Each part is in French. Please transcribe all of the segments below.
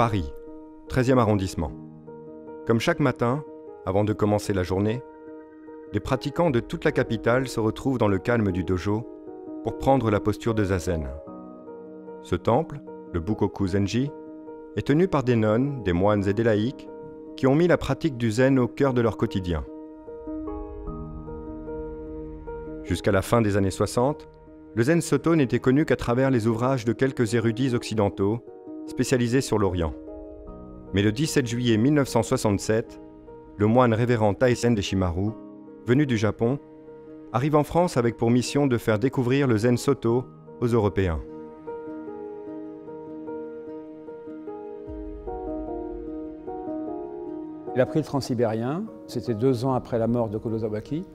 Paris, 13e arrondissement. Comme chaque matin, avant de commencer la journée, les pratiquants de toute la capitale se retrouvent dans le calme du dojo pour prendre la posture de zazen. Ce temple, le Bukoku-zenji, est tenu par des nonnes, des moines et des laïcs qui ont mis la pratique du zen au cœur de leur quotidien. Jusqu'à la fin des années 60, le zen Soto n'était connu qu'à travers les ouvrages de quelques érudits occidentaux spécialisés sur l'Orient. Mais le 17 juillet 1967, le moine révérend Taisen Deshimaru, venu du Japon, arrive en France avec pour mission de faire découvrir le zen Soto aux Européens. Il a pris le transsibérien, c'était 2 ans après la mort de Kodosawaki.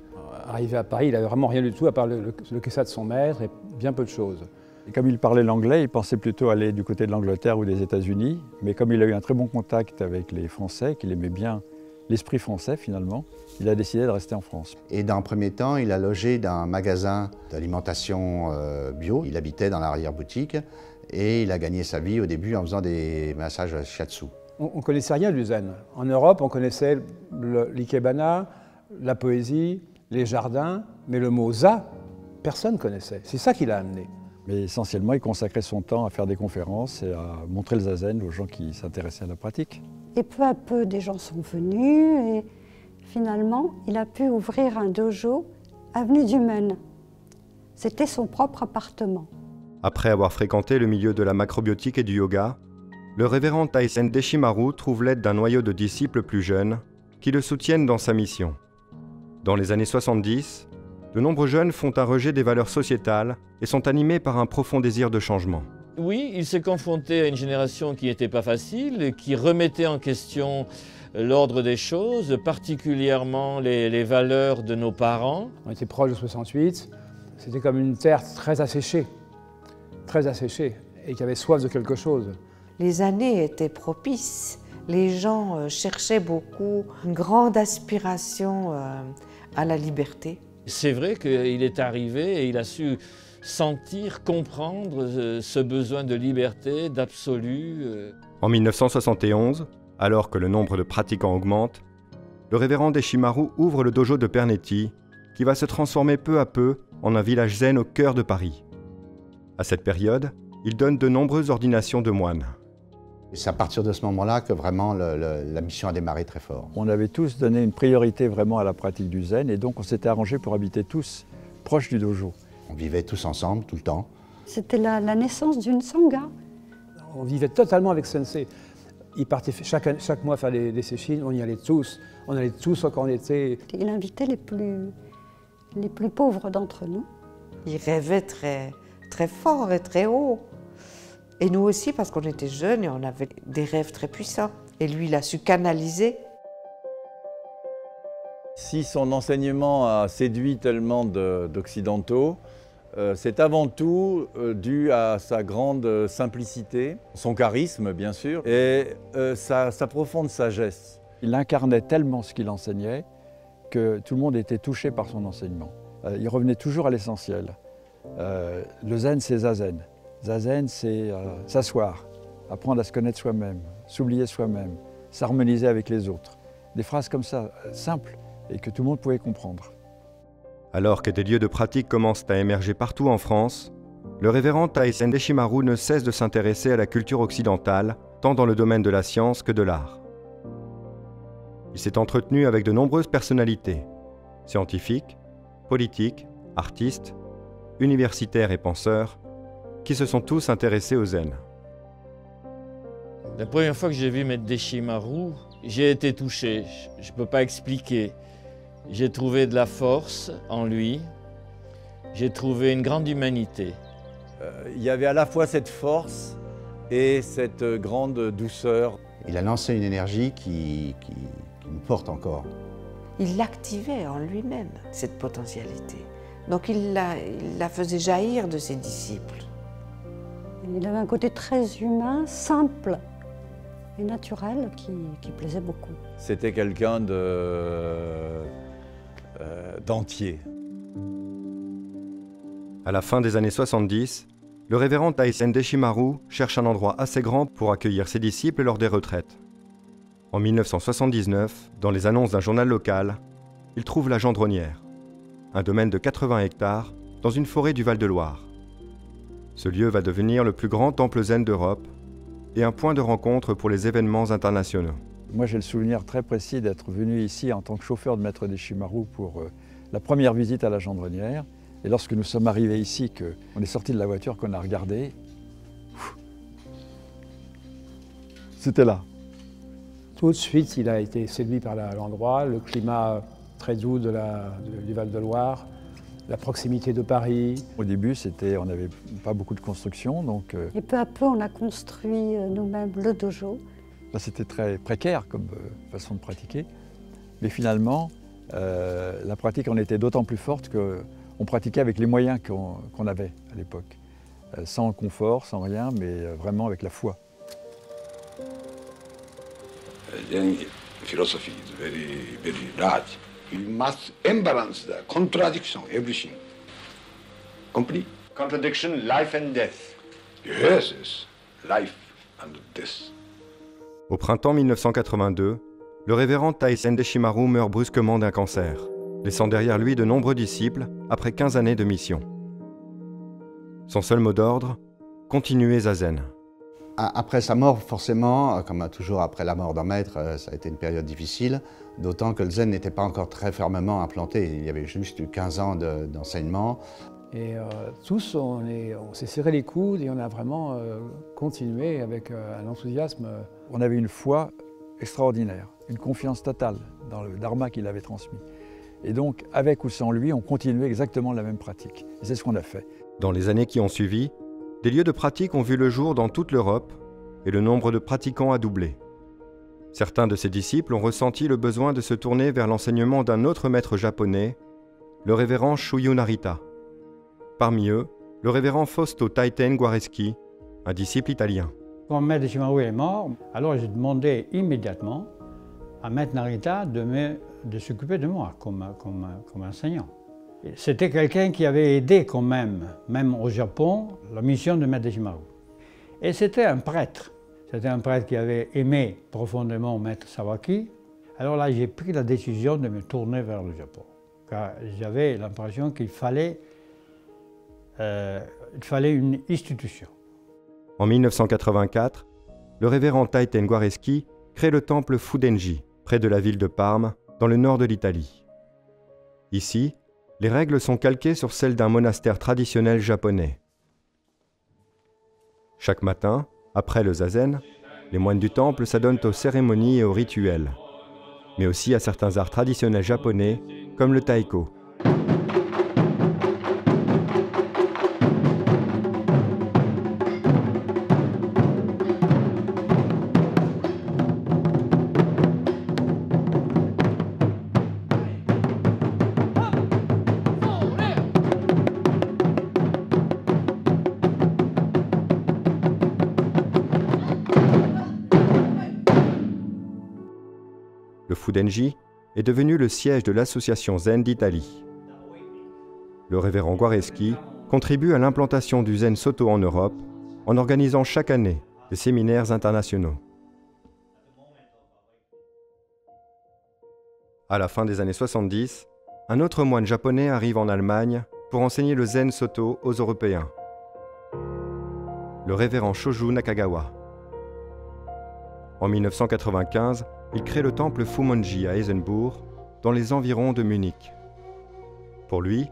Arrivé à Paris, il n'avait vraiment rien du tout à part le kessa de son maître et bien peu de choses. Et comme il parlait l'anglais, il pensait plutôt aller du côté de l'Angleterre ou des États-Unis. Mais comme il a eu un très bon contact avec les Français, qu'il aimait bien l'esprit français finalement, il a décidé de rester en France. Et dans un premier temps, il a logé dans un magasin d'alimentation bio. Il habitait dans l'arrière-boutique et il a gagné sa vie au début en faisant des massages shiatsu. On ne connaissait rien du zen. En Europe, on connaissait l'ikebana, la poésie, les jardins, mais le mot za, personne ne connaissait. C'est ça qui l'a amené. Mais essentiellement, il consacrait son temps à faire des conférences et à montrer le zazen aux gens qui s'intéressaient à la pratique. Et peu à peu, des gens sont venus et finalement, il a pu ouvrir un dojo avenue du Maine. C'était son propre appartement. Après avoir fréquenté le milieu de la macrobiotique et du yoga, le révérend Taisen Deshimaru trouve l'aide d'un noyau de disciples plus jeunes qui le soutiennent dans sa mission. Dans les années 70, de nombreux jeunes font un rejet des valeurs sociétales et sont animés par un profond désir de changement. Oui, il s'est confronté à une génération qui n'était pas facile, qui remettait en question l'ordre des choses, particulièrement les valeurs de nos parents. On était proche de 68, c'était comme une terre très asséchée, et qui avait soif de quelque chose. Les années étaient propices, les gens cherchaient beaucoup, une grande aspiration à la liberté. C'est vrai qu'il est arrivé et il a su sentir, comprendre ce besoin de liberté, d'absolu. En 1971, alors que le nombre de pratiquants augmente, le révérend Deshimaru ouvre le dojo de Pernetti, qui va se transformer peu à peu en un village zen au cœur de Paris. À cette période, il donne de nombreuses ordinations de moines. C'est à partir de ce moment-là que vraiment la mission a démarré très fort. On avait tous donné une priorité vraiment à la pratique du zen et donc on s'était arrangé pour habiter tous proches du dojo. On vivait tous ensemble, tout le temps. C'était la naissance d'une sangha. On vivait totalement avec Sensei. Il partait chaque mois faire des sesshin, on y allait tous. On allait tous quand on était... Il invitait les plus pauvres d'entre nous. Il rêvait très fort et très haut. Et nous aussi, parce qu'on était jeunes et on avait des rêves très puissants. Et lui, il a su canaliser. Si son enseignement a séduit tellement d'Occidentaux, c'est avant tout dû à sa grande simplicité, son charisme bien sûr, et sa profonde sagesse. Il incarnait tellement ce qu'il enseignait que tout le monde était touché par son enseignement. Il revenait toujours à l'essentiel. Le zen, c'est zazen. Zazen, c'est s'asseoir, apprendre à se connaître soi-même, s'oublier soi-même, s'harmoniser avec les autres. Des phrases comme ça, simples, et que tout le monde pouvait comprendre. Alors que des lieux de pratique commencent à émerger partout en France, le révérend Taisen Deshimaru ne cesse de s'intéresser à la culture occidentale, tant dans le domaine de la science que de l'art. Il s'est entretenu avec de nombreuses personnalités, scientifiques, politiques, artistes, universitaires et penseurs, qui se sont tous intéressés au zen. La première fois que j'ai vu Maître Deshimaru, j'ai été touché, je ne peux pas expliquer. J'ai trouvé de la force en lui, j'ai trouvé une grande humanité. Il y avait à la fois cette force et cette grande douceur. Il a lancé une énergie qui nous porte encore. Il l'activait en lui-même, cette potentialité. Donc il la faisait jaillir de ses disciples. Il avait un côté très humain, simple et naturel qui plaisait beaucoup. C'était quelqu'un d'entier. À la fin des années 70, le révérend Taisen Deshimaru cherche un endroit assez grand pour accueillir ses disciples lors des retraites. En 1979, dans les annonces d'un journal local, il trouve la Gendronnière, un domaine de 80 hectares dans une forêt du Val-de-Loire. Ce lieu va devenir le plus grand temple zen d'Europe et un point de rencontre pour les événements internationaux. Moi, j'ai le souvenir très précis d'être venu ici en tant que chauffeur de maître Deshimaru pour la première visite à la Gendronnière. Et lorsque nous sommes arrivés ici, qu'on est sorti de la voiture, qu'on a regardé, c'était là. Tout de suite, il a été séduit par l'endroit, le climat très doux du Val-de-Loire, la proximité de Paris. Au début, on n'avait pas beaucoup de construction, donc... Et peu à peu, on a construit nous-mêmes le dojo. Là, c'était très précaire comme façon de pratiquer. Mais finalement, la pratique en était d'autant plus forte qu'on pratiquait avec les moyens qu'on avait à l'époque. Sans confort, sans rien, mais vraiment avec la foi. Zen philosophy is very, very large. You must imbalance the contradiction, everything. Complete. Contradiction, life and death. Yes, yes. Life and death. Au printemps 1982, le révérend Taisen Deshimaru meurt brusquement d'un cancer, laissant derrière lui de nombreux disciples après 15 années de mission. Son seul mot d'ordre, continuer zazen. Après sa mort, forcément, comme toujours après la mort d'un maître, ça a été une période difficile, d'autant que le zen n'était pas encore très fermement implanté. Il y avait juste eu 15 ans d'enseignement. Et tous, on s'est serré les coudes et on a vraiment continué avec un enthousiasme. On avait une foi extraordinaire, une confiance totale dans le dharma qu'il avait transmis. Et donc, avec ou sans lui, on continuait exactement la même pratique. Et c'est ce qu'on a fait. Dans les années qui ont suivi, des lieux de pratique ont vu le jour dans toute l'Europe et le nombre de pratiquants a doublé. Certains de ses disciples ont ressenti le besoin de se tourner vers l'enseignement d'un autre maître japonais, le révérend Shuyu Narita. Parmi eux, le révérend Fausto Taiten Guareschi, un disciple italien. Quand maître Deshimaru est mort, alors j'ai demandé immédiatement à maître Narita de s'occuper de moi comme enseignant. C'était quelqu'un qui avait aidé quand même au Japon, la mission de maître Deshimaru. Et c'était un prêtre. C'était un prêtre qui avait aimé profondément maître Sawaki. Alors là, j'ai pris la décision de me tourner vers le Japon. Car j'avais l'impression qu'il fallait une institution. En 1984, le révérend Taiten Guareschi crée le temple Fudenji, près de la ville de Parme, dans le nord de l'Italie. Ici, les règles sont calquées sur celles d'un monastère traditionnel japonais. Chaque matin, après le zazen, les moines du temple s'adonnent aux cérémonies et aux rituels, mais aussi à certains arts traditionnels japonais, comme le taiko. Le Fudenji est devenu le siège de l'association Zen d'Italie. Le révérend Guareschi contribue à l'implantation du Zen Soto en Europe en organisant chaque année des séminaires internationaux. À la fin des années 70, un autre moine japonais arrive en Allemagne pour enseigner le Zen Soto aux Européens. Le révérend Shoju Nakagawa. En 1995, il crée le temple Fumonji à Eisenbourg, dans les environs de Munich. Pour lui,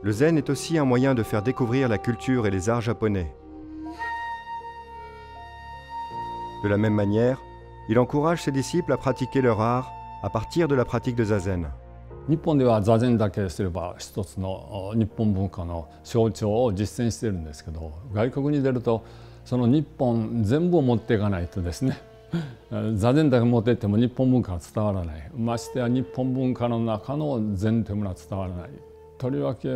le zen est aussi un moyen de faire découvrir la culture et les arts japonais. De la même manière, il encourage ses disciples à pratiquer leur art à partir de la pratique de zazen. 日本では座禅だけすれば一つの日本文化の象徴を実践しているんですけど、外国に出るとその日本全部を持っていかないとですね、座禅だけ持っていっても日本文化は伝わらない。ましてや日本文化の中の禅というものは伝わらない。とりわけ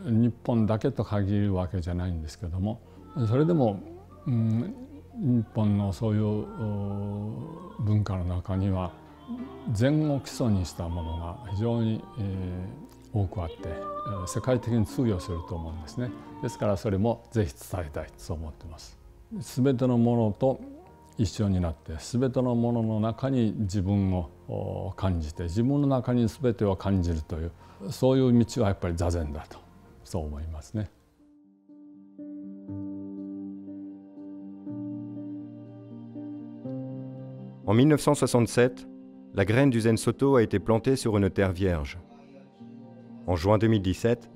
日本だけと限るわけじゃないんですけども、それでも、日本のそういう文化の中には禅を基礎にしたものが非常に多くあって世界的に通用すると思うんですね。ですからそれもぜひ伝えたいと思ってます。すべてのものと一緒になってすべてのものの中に自分を感じて自分の中にすべてを感じるというそういう道はやっぱり座禅だとそう思いますね。En 1967, la graine du Zen Soto a été plantée sur une terre vierge. En juin 2017,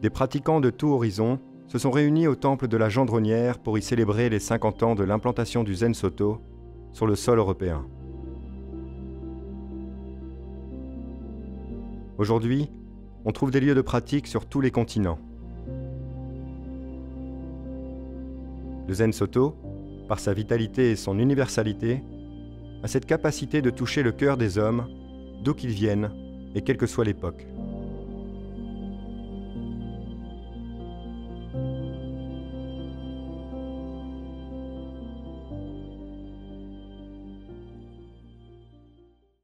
des pratiquants de tout horizon se sont réunis au temple de la Gendronnière pour y célébrer les 50 ans de l'implantation du Zen Soto sur le sol européen. Aujourd'hui, on trouve des lieux de pratique sur tous les continents. Le Zen Soto, par sa vitalité et son universalité, a cette capacité de toucher le cœur des hommes, d'où qu'ils viennent et quelle que soit l'époque.